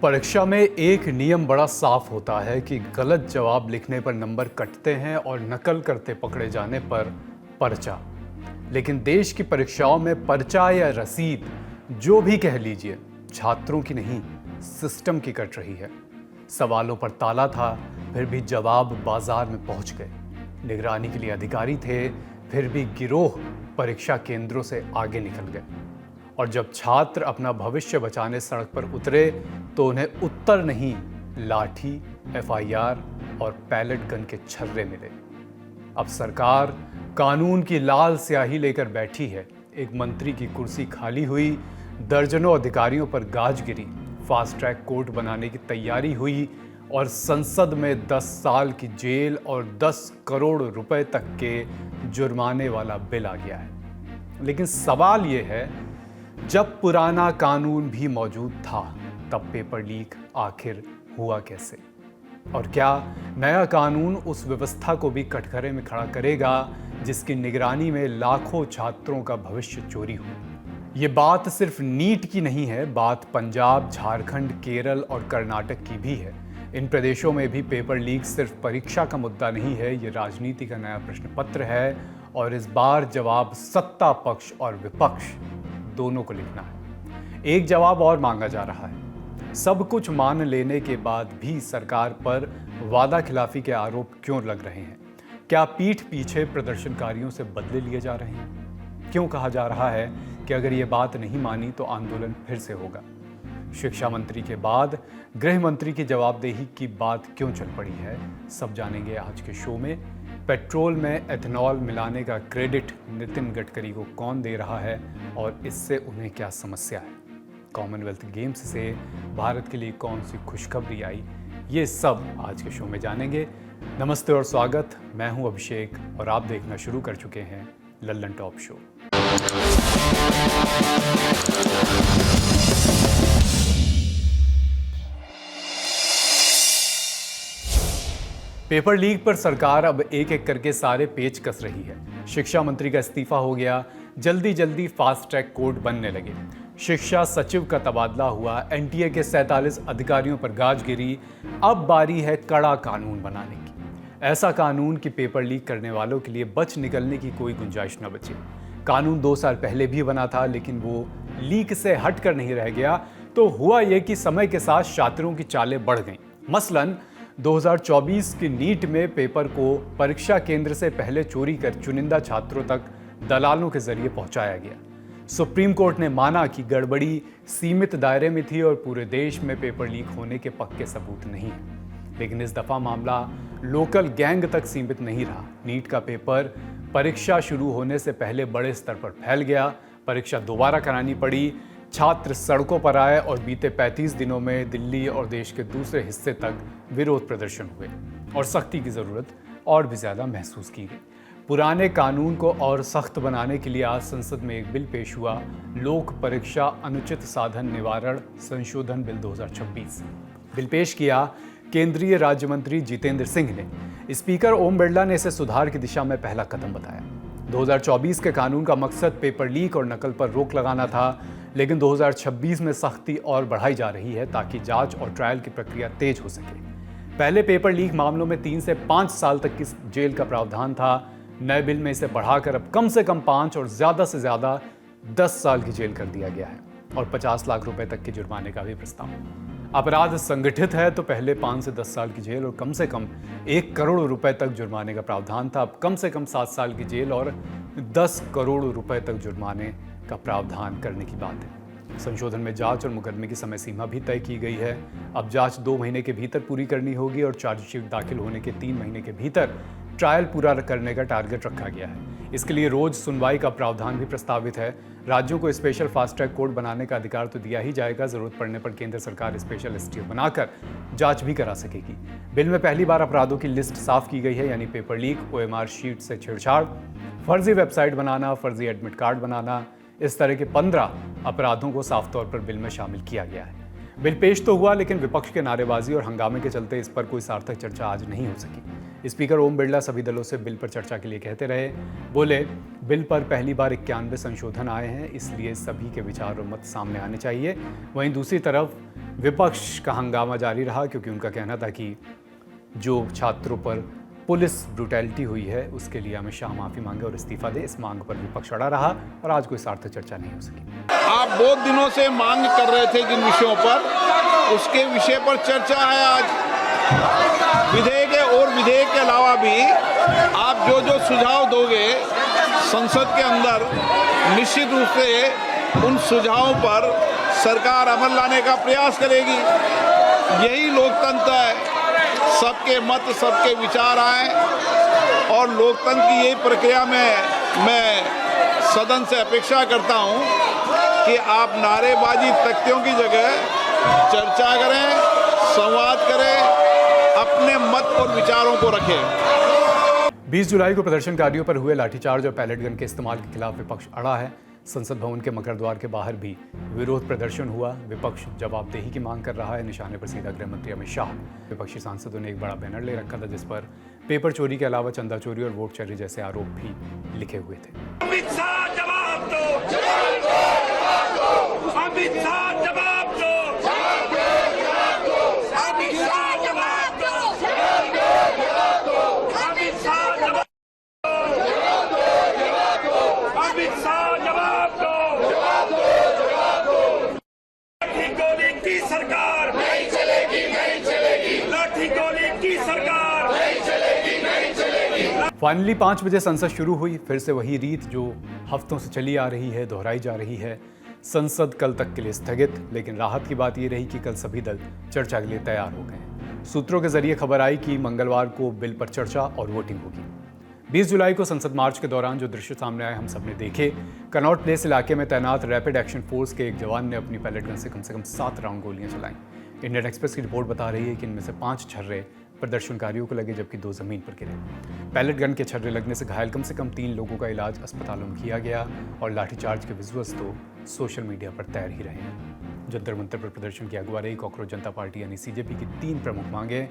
परीक्षा में एक नियम बड़ा साफ होता है कि गलत जवाब लिखने पर नंबर कटते हैं और नकल करते पकड़े जाने पर पर्चा। लेकिन देश की परीक्षाओं में पर्चा या रसीद जो भी कह लीजिए, छात्रों की नहीं, सिस्टम की कट रही है। सवालों पर ताला था, फिर भी जवाब बाजार में पहुंच गए। निगरानी के लिए अधिकारी थे, फिर भी गिरोह परीक्षा केंद्रों से आगे निकल गए। और जब छात्र अपना भविष्य बचाने सड़क पर उतरे तो उन्हें उत्तर नहीं, लाठी, एफआईआर और पैलेट गन के छर्रे मिले। अब सरकार कानून की लाल स्याही लेकर बैठी है। एक मंत्री की कुर्सी खाली हुई, दर्जनों अधिकारियों पर गाज गिरी, फास्ट ट्रैक कोर्ट बनाने की तैयारी हुई और संसद में 10 साल की जेल और 10 करोड़ रुपए तक के जुर्माने वाला बिल आ गया है। लेकिन सवाल यह है, जब पुराना कानून भी मौजूद था तब पेपर लीक आखिर हुआ कैसे? और क्या नया कानून उस व्यवस्था को भी कटघरे में खड़ा करेगा जिसकी निगरानी में लाखों छात्रों का भविष्य चोरी हो? ये बात सिर्फ नीट की नहीं है, बात पंजाब, झारखंड, केरल और कर्नाटक की भी है। इन प्रदेशों में भी पेपर लीक सिर्फ परीक्षा का मुद्दा नहीं है, ये राजनीति का नया प्रश्न पत्र है। और इस बार जवाब सत्ता पक्ष और विपक्ष दोनों को लिखना है। एक जवाब और मांगा जा रहा है। सब कुछ मान लेने के बाद भी सरकार पर वादा खिलाफी के आरोप क्यों लग रहे हैं? क्या पीठ पीछे प्रदर्शनकारियों से बदले लिए जा रहे हैं? क्यों कहा जा रहा है कि अगर ये बात नहीं मानी तो आंदोलन फिर से होगा? शिक्षा मंत्री के बाद गृह मंत्री की जवाबदेही की बात क्यों चल पड़ी है, सब जानेंगे आज के शो में। पेट्रोल में एथेनॉल मिलाने का क्रेडिट नितिन गडकरी को कौन दे रहा है और इससे उन्हें क्या समस्या है? कॉमनवेल्थ गेम्स से भारत के लिए कौन सी खुशखबरी आई, ये सब आज के शो में जानेंगे। नमस्ते और स्वागत, मैं हूं अभिषेक और आप देखना शुरू कर चुके हैं Lallan top show. Paper leak पर सरकार अब एक एक करके सारे पेच कस रही है। शिक्षा मंत्री का इस्तीफा हो गया, जल्दी जल्दी फास्ट ट्रैक कोर्ट बनने लगे। शिक्षा सचिव का तबादला हुआ, एनटीए के 47 अधिकारियों पर गाज गिरी। अब बारी है कड़ा कानून बनाने की, ऐसा कानून कि पेपर लीक करने वालों के लिए बच निकलने की कोई गुंजाइश न बचे। कानून 2 साल पहले भी बना था, लेकिन वो लीक से हटकर नहीं रह गया। तो हुआ ये कि समय के साथ शातिरों की चालें बढ़ गईं। मसलन 2024 की नीट में पेपर को परीक्षा केंद्र से पहले चोरी कर चुनिंदा छात्रों तक दलालों के जरिए पहुंचाया गया। सुप्रीम कोर्ट ने माना कि गड़बड़ी सीमित दायरे में थी और पूरे देश में पेपर लीक होने के पक्के सबूत नहीं है। लेकिन इस दफा मामला लोकल गैंग तक सीमित नहीं रहा। नीट का पेपर परीक्षा शुरू होने से पहले बड़े स्तर पर फैल गया। परीक्षा दोबारा करानी पड़ी, छात्र सड़कों पर आए और बीते 35 दिनों में दिल्ली और देश के दूसरे हिस्से तक विरोध प्रदर्शन हुए और सख्ती की ज़रूरत और भी ज़्यादा महसूस की गई। पुराने कानून को और सख्त बनाने के लिए आज संसद में एक बिल पेश हुआ, लोक परीक्षा अनुचित साधन निवारण संशोधन बिल 2026। बिल पेश किया केंद्रीय राज्य मंत्री जितेंद्र सिंह ने। स्पीकर ओम बिरला ने इसे सुधार की दिशा में पहला कदम बताया। 2024 के कानून का मकसद पेपर लीक और नकल पर रोक लगाना था, लेकिन 2026 में सख्ती और बढ़ाई जा रही है ताकि जांच और ट्रायल की प्रक्रिया तेज हो सके। पहले पेपर लीक मामलों में 3 से 5 साल तक की जेल का प्रावधान था। नए बिल में इसे बढ़ाकर अब कम से कम 5 और ज़्यादा से ज़्यादा 10 साल की जेल कर दिया गया है और 50 लाख रुपए तक के जुर्माने का भी प्रस्ताव। अपराध संगठित है तो पहले 5 से 10 साल की जेल और कम से कम 1 करोड़ रुपए तक जुर्माने का प्रावधान था। अब कम से कम 7 साल की जेल और 10 करोड़ रुपए तक जुर्माने का प्रावधान करने की बात है। संशोधन में जांच और मुकदमे की समय सीमा भी तय की गई है। अब जांच 2 महीने के भीतर पूरी करनी होगी और चार्जशीट दाखिल होने के 3 महीने के भीतर ट्रायल पूरा करने का टारगेट रखा गया है। इसके लिए रोज सुनवाई का प्रावधान भी प्रस्तावित है। राज्यों को स्पेशल फास्ट ट्रैक कोर्ट बनाने का अधिकार तो दिया ही जाएगा, जरूरत पड़ने पर केंद्र सरकार स्पेशल एसटीएफ बनाकर जांच भी करा सकेगी। बिल में पहली बार अपराधों की लिस्ट साफ की गई है, यानी पेपर लीक, ओएमआर शीट से छेड़छाड़, फर्जी वेबसाइट बनाना, फर्जी एडमिट कार्ड बनाना, इस तरह के 15 अपराधों को साफ तौर पर बिल में शामिल किया गया है। बिल पेश तो हुआ, लेकिन विपक्ष के नारेबाजी और हंगामे के चलते इस पर कोई सार्थक चर्चा आज नहीं हो सकी। स्पीकर ओम बिरला सभी दलों से बिल पर चर्चा के लिए कहते रहे। बोले, बिल पर पहली बार 91 संशोधन आए हैं, इसलिए सभी के विचार और मत सामने आने चाहिए। वहीं दूसरी तरफ विपक्ष का हंगामा जारी रहा, क्योंकि उनका कहना था कि जो छात्रों पर पुलिस ब्रूटैलिटी हुई है उसके लिए अमित शाह माफी मांगे और इस्तीफा दे। इस मांग पर विपक्ष अड़ा रहा और आज कोई सार्थक चर्चा नहीं हो सकी। आप बहुत दिनों से मांग कर रहे थे जिन विषयों पर, उसके विषय पर चर्चा है आज। विधेयक और विधेयक के अलावा भी आप जो जो सुझाव दोगे संसद के अंदर, निश्चित रूप से उन सुझावों पर सरकार अमल लाने का प्रयास करेगी। यही लोकतंत्र है, सबके मत सबके विचार आए और लोकतंत्र की यही प्रक्रिया में मैं सदन से अपेक्षा करता हूं कि आप नारेबाजी तख्तियों की जगह चर्चा करें, संवाद करें, अपने मत और विचारों को रखें। 20 जुलाई को प्रदर्शनकारियों पर हुए लाठीचार्ज और पैलेट गन के इस्तेमाल के खिलाफ विपक्ष अड़ा है। संसद भवन के मकर द्वार के बाहर भी विरोध प्रदर्शन हुआ। विपक्ष जवाबदेही की मांग कर रहा है। निशाने पर सीधा गृह मंत्री अमित शाह। विपक्षी सांसदों ने एक बड़ा बैनर ले रखा था जिस पर पेपर चोरी के अलावा चंदा चोरी और वोट चोरी जैसे आरोप भी लिखे हुए थे। अमित शाह जवाब दो, अमित शाह जवाब दो, अमित शाह जवाब दो, अमित शाह जवाब दो, अमित शाह जवाब दो। लाठी गोली की सरकार नहीं चलेगी, नहीं चलेगी। लाठी गोली की सरकार नहीं चलेगी, नहीं चलेगी। फाइनली 5 बजे संसद शुरू हुई। फिर से वही रीत जो हफ्तों से चली आ रही है दोहराई जा रही है। संसद कल तक के लिए स्थगित, लेकिन राहत की बात यह रही कि कल सभी दल चर्चा के लिए तैयार हो गए। सूत्रों के जरिए खबर आई कि मंगलवार को बिल पर चर्चा और वोटिंग होगी। 20 जुलाई को संसद मार्च के दौरान जो दृश्य सामने आए हम सब ने देखे। कनॉट प्लेस इलाके में तैनात रैपिड एक्शन फोर्स के एक जवान ने अपनी पैलेट गन से कम 7 राउंड गोलियां चलाईं। इंडियन एक्सप्रेस की रिपोर्ट बता रही है कि इनमें से 5 छर्रे प्रदर्शनकारियों को लगे जबकि 2 जमीन पर गिरे। पैलेट गन के छर्रे लगने से घायल कम से कम 3 लोगों का इलाज अस्पतालों में किया गया और लाठीचार्ज के विजुअल्स तो सोशल मीडिया पर तैर ही रहे हैं। जंतर मंतर पर प्रदर्शन की अगुवा रही कॉकरोच जनता पार्टी यानी सीजेपी की 3 प्रमुख मांगे।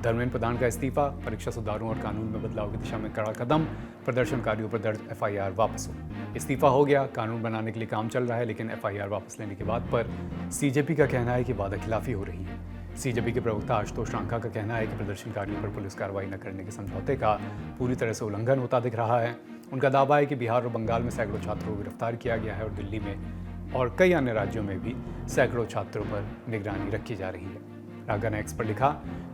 धर्मेंद्र प्रधान का इस्तीफा, परीक्षा सुधारों और कानून में बदलाव की दिशा में कड़ा कदम, प्रदर्शनकारियों पर दर्ज एफआईआर वापस हो। इस्तीफा हो गया, कानून बनाने के लिए काम चल रहा है, लेकिन एफआईआर वापस लेने की बात पर सीजेपी का कहना है कि वादाखिलाफी हो रही है। सीजेपी के प्रवक्ता आशुतोष रांका का कहना है कि प्रदर्शनकारियों पर पुलिस कार्रवाई न करने के समझौते का पूरी तरह से उल्लंघन होता दिख रहा है। उनका दावा है कि बिहार और बंगाल में सैकड़ों छात्रों को गिरफ्तार किया गया है और दिल्ली में और कई अन्य राज्यों में भी सैकड़ों छात्रों पर निगरानी रखी जा रही है। रांका ने एक्स पर लिखा,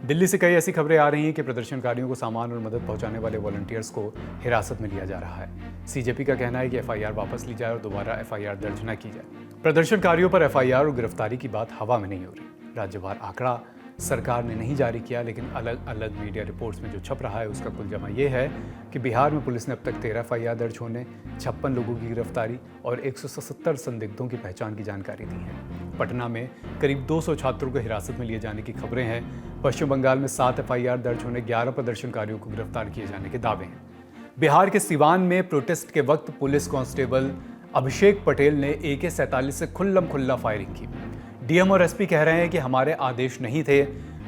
दिल्ली से कई ऐसी खबरें आ रही हैं कि प्रदर्शनकारियों को सामान और मदद पहुंचाने वाले वॉलंटियर्स को हिरासत में लिया जा रहा है। सीजेपी का कहना है कि एफआईआर वापस ली जाए और दोबारा एफआईआर दर्ज न की जाए। प्रदर्शनकारियों पर एफआईआर और गिरफ्तारी की बात हवा में नहीं हो रही। राज्यवार आंकड़ा सरकार ने नहीं जारी किया, लेकिन अलग अलग मीडिया रिपोर्ट्स में जो छप रहा है उसका कुल जमा ये है कि बिहार में पुलिस ने अब तक 13 एफआईआर दर्ज होने, 56 लोगों की गिरफ्तारी और 177 संदिग्धों की पहचान की जानकारी दी है। पटना में करीब 200 छात्रों को हिरासत में लिए जाने की खबरें हैं। पश्चिम बंगाल में 7 एफआईआर दर्ज होने, 11 प्रदर्शनकारियों को गिरफ्तार किए जाने के दावे हैं। बिहार के सिवान में प्रोटेस्ट के वक्त पुलिस कांस्टेबल अभिषेक पटेल ने AK-47 से खुल्लम खुल्ला फायरिंग की। डीएम और एसपी कह रहे हैं कि हमारे आदेश नहीं थे।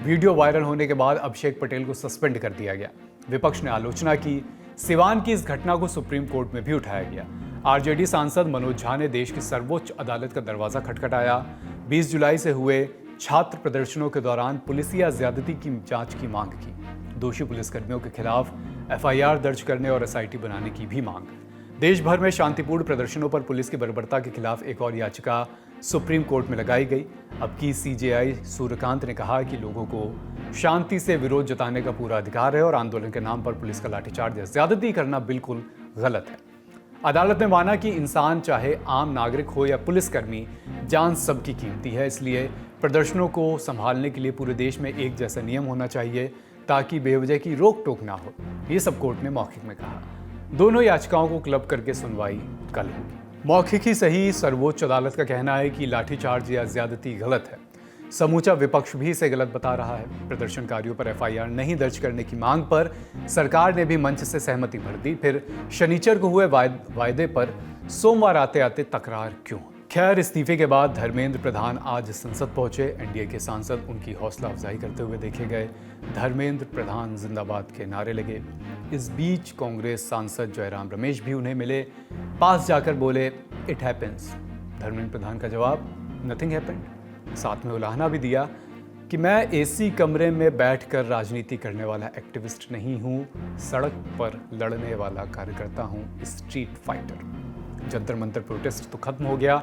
वीडियो वायरल होने के बाद अभिषेक पटेल को सस्पेंड कर दिया गया। विपक्ष ने आलोचना की। सिवान की इस घटना को सुप्रीम कोर्ट में भी उठाया गया। आरजेडी सांसद मनोज झा ने देश की सर्वोच्च अदालत का दरवाजा खटखटाया। 20 जुलाई से हुए छात्र प्रदर्शनों के दौरान पुलिसिया ज्यादती की जांच की मांग की। दोषी पुलिसकर्मियों के खिलाफ एफआईआर दर्ज करने और एसआईटी बनाने की भी मांग। देश भर में शांतिपूर्ण प्रदर्शनों पर पुलिस की बर्बरता के खिलाफ एक और याचिका सुप्रीम कोर्ट में लगाई गई। अब की सीजेआई सूर्यकांत ने कहा कि लोगों को शांति से विरोध जताने का पूरा अधिकार है और आंदोलन के नाम पर पुलिस का लाठीचार्ज या ज्यादती करना बिल्कुल गलत है। अदालत ने माना कि इंसान चाहे आम नागरिक हो या पुलिसकर्मी, जान सबकी कीमती है, इसलिए प्रदर्शनों को संभालने के लिए पूरे देश में एक जैसा नियम होना चाहिए ताकि बेवजह की रोक टोक ना हो। ये सब कोर्ट ने मौखिक में कहा। दोनों याचिकाओं को क्लब करके सुनवाई कल होगी। मौखिक ही सही, सर्वोच्च अदालत का कहना है कि लाठीचार्ज या ज्यादती गलत है। समूचा विपक्ष भी इसे गलत बता रहा है। प्रदर्शनकारियों पर एफआईआर नहीं दर्ज करने की मांग पर सरकार ने भी मंच से सहमति भर दी। फिर शनिचर को हुए वायदे पर सोमवार आते आते तकरार क्यों? खैर, इस्तीफे के बाद धर्मेंद्र प्रधान आज संसद पहुंचे। एनडीए के सांसद उनकी हौसला अफजाई करते हुए देखे गए। धर्मेंद्र प्रधान जिंदाबाद के नारे लगे। इस बीच कांग्रेस सांसद जयराम रमेश भी उन्हें मिले। पास जाकर बोले, इट हैपेंस। धर्मेंद्र प्रधान का जवाब, नथिंग हैपेंड। साथ में उलाहना भी दिया कि मैं एसी कमरे में बैठकर राजनीति करने वाला एक्टिविस्ट नहीं हूं, सड़क पर लड़ने वाला कार्यकर्ता हूं, street fighter. Jantar Mantar protest तो खत्म हो गया।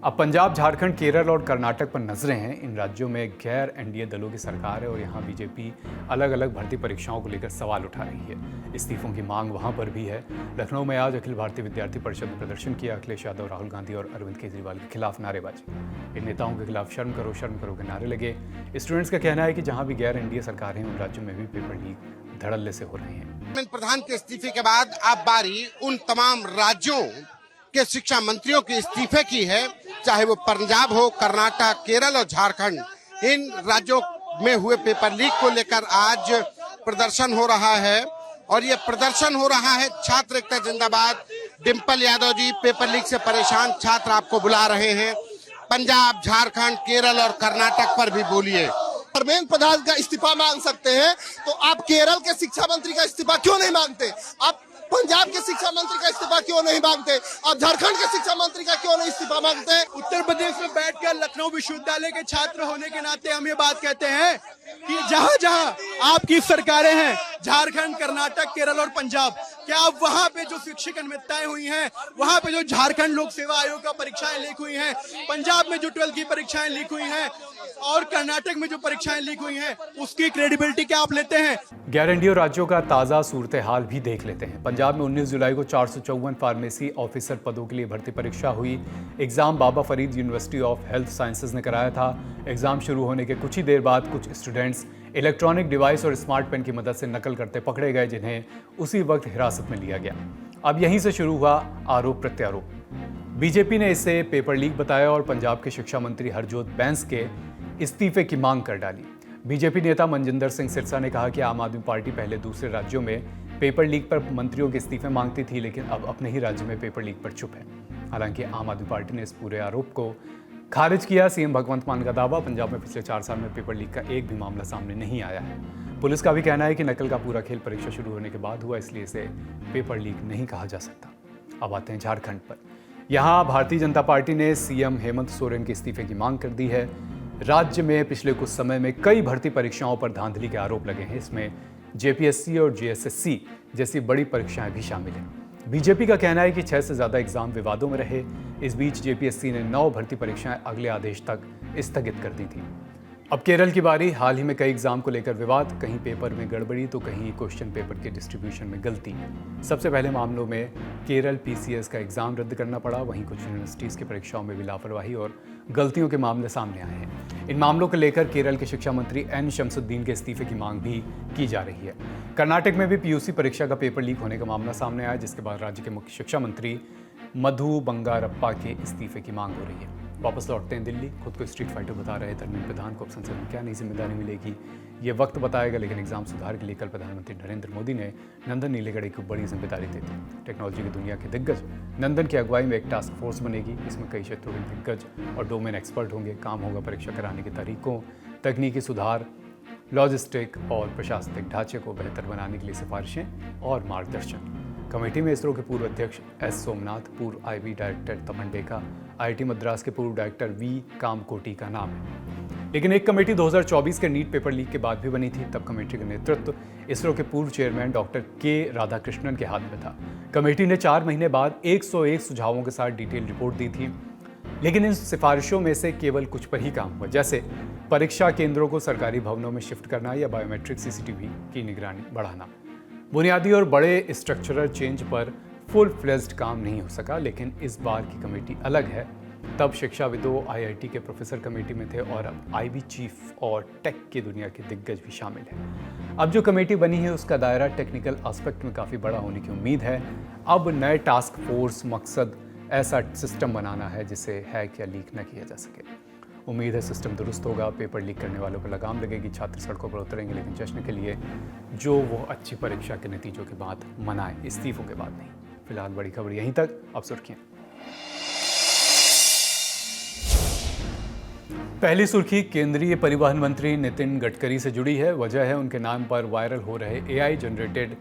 अब पंजाब, झारखंड, केरल और कर्नाटक पर नजरें हैं। इन राज्यों में गैर एनडीए दलों की सरकार है और यहाँ बीजेपी अलग अलग भर्ती परीक्षाओं को लेकर सवाल उठा रही है। इस्तीफों की मांग वहाँ पर भी है। लखनऊ में आज अखिल भारतीय विद्यार्थी परिषद ने प्रदर्शन किया। अखिलेश यादव, राहुल गांधी और अरविंद केजरीवाल के खिलाफ नारेबाजी। इन नेताओं के खिलाफ शर्म करो के नारे लगे। स्टूडेंट्स का कहना है कि जहाँ भी गैर एनडीए सरकार है उन राज्यों में भी पेपर लीक धड़ल्ले से हो रहे हैं। धर्मेंद्र प्रधान के इस्तीफे के बाद अब बारी उन तमाम राज्यों के शिक्षा मंत्रियों के इस्तीफे की है, चाहे वो पंजाब हो, कर्नाटक, केरल और झारखंड। इन राज्यों में हुए पेपर लीक को लेकर आज प्रदर्शन हो रहा है और ये प्रदर्शन हो रहा है छात्र एकता जिंदाबाद। डिम्पल यादव जी, पेपर लीक से परेशान छात्र आपको बुला रहे हैं। पंजाब, झारखंड, केरल और कर्नाटक पर भी बोलिए। धर्मेंद्र प्रधान का इस्तीफा मांग सकते हैं तो आप केरल के शिक्षा मंत्री का इस्तीफा क्यों नहीं मांगते? आप पंजाब के शिक्षा मंत्री का इस्तीफा क्यों नहीं मांगते? आप झारखंड के शिक्षा मंत्री का क्यों नहीं इस्तीफा मांगते? उत्तर प्रदेश में बैठकर लखनऊ विश्वविद्यालय के छात्र होने के नाते हम ये बात कहते हैं कि जहां जहां आपकी सरकारें हैं, झारखंड, कर्नाटक, केरल और पंजाब, क्या आप वहां पे जो शिक्षक अनियमितताएं हुई हैं, वहां पे जो झारखंड लोक सेवा आयोग का परीक्षाएं लीक हुई हैं, पंजाब में जो 12th की परीक्षाएं लीक हुई हैं और कर्नाटक में जो परीक्षाएं लीक हुई हैं, उसकी क्रेडिबिलिटी क्या आप लेते हैं? गैर एनडीए राज्यों का ताज़ा सूरत हाल भी देख लेते हैं। पंजाब में 19 जुलाई को 454 फार्मेसी ऑफिसर पदों के लिए भर्ती परीक्षा हुई। Exam Baba Farid university of health sciences ने कराया था। एग्जाम शुरू होने के कुछ ही देर बाद कुछ स्टूडेंट्स इलेक्ट्रॉनिक डिवाइस और स्मार्ट पेन की मदद से नकल करते पकड़े गए, जिन्हें उसी वक्त हिरासत में लिया गया। अब यहीं से शुरू हुआ आरोप प्रत्यारोप। बीजेपी ने इसे पेपर लीक बताया और पंजाब के शिक्षा मंत्री हरजोत बैंस के इस्तीफे की मांग कर डाली। बीजेपी नेता मनजिंदर सिंह सिरसा ने कहा कि आम आदमी पार्टी पहले दूसरे राज्यों में पेपर लीक पर मंत्रियों के इस्तीफे मांगती थी, लेकिन अब अपने ही राज्य में पेपर लीक पर चुप है। हालांकि आम आदमी पार्टी ने इस पूरे आरोप को खारिज किया। सीएम भगवंत मान का दावा, पंजाब में पिछले 4 साल में पेपर लीक का एक भी मामला सामने नहीं आया है। पुलिस का भी कहना है कि नकल का पूरा खेल परीक्षा शुरू होने के बाद हुआ, इसलिए इसे पेपर लीक नहीं कहा जा सकता। अब आते हैं झारखंड पर। यहाँ भारतीय जनता पार्टी ने सीएम हेमंत सोरेन के इस्तीफे की मांग कर दी है। राज्य में पिछले कुछ समय में कई भर्ती परीक्षाओं पर धांधली के आरोप लगे हैं। इसमें जेपीएससी और जेएसएससी जैसी बड़ी परीक्षाएं भी शामिल हैं। बीजेपी का कहना है कि 6 से ज़्यादा एग्जाम विवादों में रहे। इस बीच जेपीएससी ने 9 भर्ती परीक्षाएं अगले आदेश तक स्थगित कर दी थी। अब केरल की बारी। हाल ही में कई एग्जाम को लेकर विवाद, कहीं पेपर में गड़बड़ी तो कहीं क्वेश्चन पेपर के डिस्ट्रीब्यूशन में गलती। सबसे पहले मामलों में केरल पीसीएस का एग्जाम रद्द करना पड़ा। वहीं कुछ यूनिवर्सिटीज़ की परीक्षाओं में भी लापरवाही और गलतियों के मामले सामने आए हैं। इन मामलों को लेकर केरल के शिक्षा मंत्री एन शमसुद्दीन के इस्तीफे की मांग भी की जा रही है। कर्नाटक में भी पीयूसी परीक्षा का पेपर लीक होने का मामला सामने आया, जिसके बाद राज्य के मुख्य शिक्षा मंत्री मधु बंगारप्पा के इस्तीफे की मांग हो रही है। वापस लौटते हैं दिल्ली। खुद को स्ट्रीट फाइटर बता रहे धर्मेंद्र प्रधान को अब संसद में क्या नई जिम्मेदारी मिलेगी, ये वक्त बताएगा। लेकिन एग्जाम सुधार के लिए कल प्रधानमंत्री नरेंद्र मोदी ने नंदन नीलेकणी को बड़ी जिम्मेदारी दी थी। टेक्नोलॉजी की दुनिया के दिग्गज नंदन की अगुवाई में एक टास्क फोर्स बनेगी। इसमें कई क्षेत्रों के दिग्गज और डोमेन एक्सपर्ट होंगे। काम होगा परीक्षा कराने के तरीकों, तकनीकी सुधार, लॉजिस्टिक और प्रशासनिक ढांचे को बेहतर बनाने के लिए सिफारिशें और मार्गदर्शन। कमेटी में इसरो के पूर्व अध्यक्ष एस सोमनाथ, पूर्व आईबी डायरेक्टर तमन डेका, आईआईटी मद्रास के पूर्व डायरेक्टर वी कामकोटी का नाम है। लेकिन एक कमेटी 2024 के नीट पेपर लीक के बाद भी बनी थी। तब कमेटी का नेतृत्व इसरो के पूर्व चेयरमैन डॉक्टर के राधाकृष्णन के हाथ में था। कमेटी ने 4 महीने बाद 101 सुझावों के साथ डिटेल रिपोर्ट दी थी, लेकिन इन सिफारिशों में से केवल कुछ पर ही काम हुआ, जैसे परीक्षा केंद्रों को सरकारी भवनों में शिफ्ट करना या बायोमेट्रिक सीसीटीवी की निगरानी बढ़ाना। बुनियादी और बड़े स्ट्रक्चरल चेंज पर फुल फ्लेज्ड काम नहीं हो सका। लेकिन इस बार की कमेटी अलग है। तब शिक्षाविदों, आईआईटी के प्रोफेसर कमेटी में थे और अब आईबी चीफ और टेक की दुनिया के दिग्गज भी शामिल हैं। अब जो कमेटी बनी है उसका दायरा टेक्निकल एस्पेक्ट में काफ़ी बड़ा होने की उम्मीद है। अब नए टास्क फोर्स मकसद ऐसा सिस्टम बनाना है जिसे हैक या लीक न किया जा सके। उम्मीद है सिस्टम दुरुस्त होगा, पेपर लीक करने वालों पर लगाम लगेगी, छात्र सड़कों पर उतरेंगे, लेकिन जश्न के लिए जो वो अच्छी परीक्षा के नतीजों के बाद मनाएं, इस्तीफों के बाद नहीं। फिलहाल बड़ी खबर यहीं तक। अब सुर्खियां। पहली सुर्खी केंद्रीय परिवहन मंत्री नितिन गडकरी से जुड़ी है। वजह है उनके नाम पर वायरल हो रहे AI generated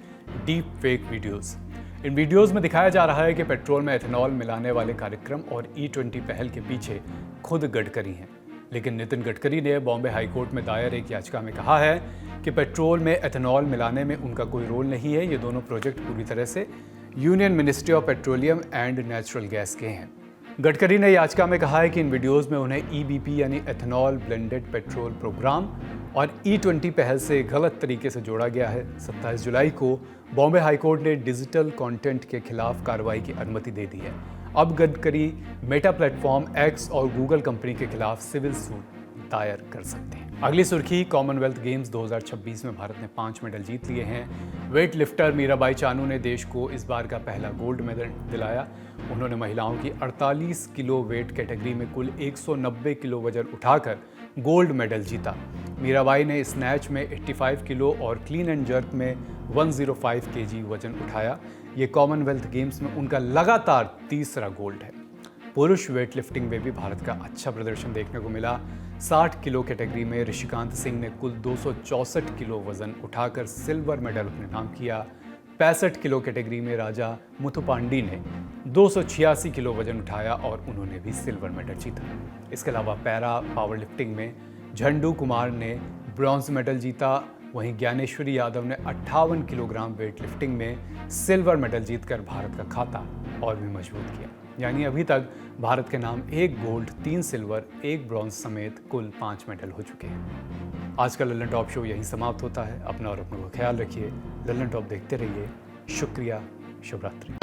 deep fake videos. इन वीडियोस में दिखाया जा रहा है कि पेट्रोल में एथेनॉल मिलाने वाले कार्यक्रम और E20 पहल के पीछे खुद गडकरी हैं। लेकिन नितिन गडकरी ने बॉम्बे हाईकोर्ट में दायर एक याचिका में कहा है कि पेट्रोल में एथेनॉल मिलाने में उनका कोई रोल नहीं है। ये दोनों प्रोजेक्ट पूरी तरह से union ministry of petroleum and natural gas के हैं। गडकरी ने याचिका में कहा है कि इन वीडियोस में उन्हें EBP यानी एथेनॉल ब्लेंडेड पेट्रोल प्रोग्राम और E20 पहल से गलत तरीके से जोड़ा गया है। 27 जुलाई को बॉम्बे हाईकोर्ट ने डिजिटल कंटेंट के खिलाफ कार्रवाई की अनुमति दे दी है। अब गडकरी मेटा प्लेटफॉर्म X और गूगल कंपनी के खिलाफ सिविल सूट दायर कर सकते हैं। अगली सुर्खी कॉमनवेल्थ गेम्स 2026 में भारत ने 5 मेडल जीत लिए हैं। वेट लिफ्टर मीराबाई चानू ने देश को इस बार का पहला गोल्ड मेडल दिलाया। उन्होंने महिलाओं की 48 किलो वेट कैटेगरी में कुल 190 किलो वजन उठाकर गोल्ड मेडल जीता। मीराबाई ने स्नैच में 85 किलो और क्लीन एंड जर्क में 105 केजी वजन उठाया। ये कॉमनवेल्थ गेम्स में उनका लगातार तीसरा गोल्ड है। पुरुष वेटलिफ्टिंग में भी भारत का अच्छा प्रदर्शन देखने को मिला। 60 किलो कैटेगरी में ऋषिकांत सिंह ने कुल 264 किलो वजन उठाकर सिल्वर मेडल अपने नाम किया। 65 किलो कैटेगरी में राजा मुथुपांडी ने 286 किलो वजन उठाया और उन्होंने भी सिल्वर मेडल जीता। इसके अलावा पैरा पावर लिफ्टिंग में झंडू कुमार ने ब्रॉन्ज मेडल जीता। वहीं ज्ञानेश्वरी यादव ने 58 किलोग्राम वेट लिफ्टिंग में सिल्वर मेडल जीतकर भारत का खाता और भी मजबूत किया। यानी अभी तक भारत के नाम 1 गोल्ड, 3 सिल्वर, 1 ब्रॉन्ज समेत कुल 5 मेडल हो चुके हैं। आज का लल्लन टॉप शो यहीं समाप्त होता है। अपना और अपनों का ख्याल रखिए। लल्लन टॉप देखते रहिए। शुक्रिया। शुभ रात्रि।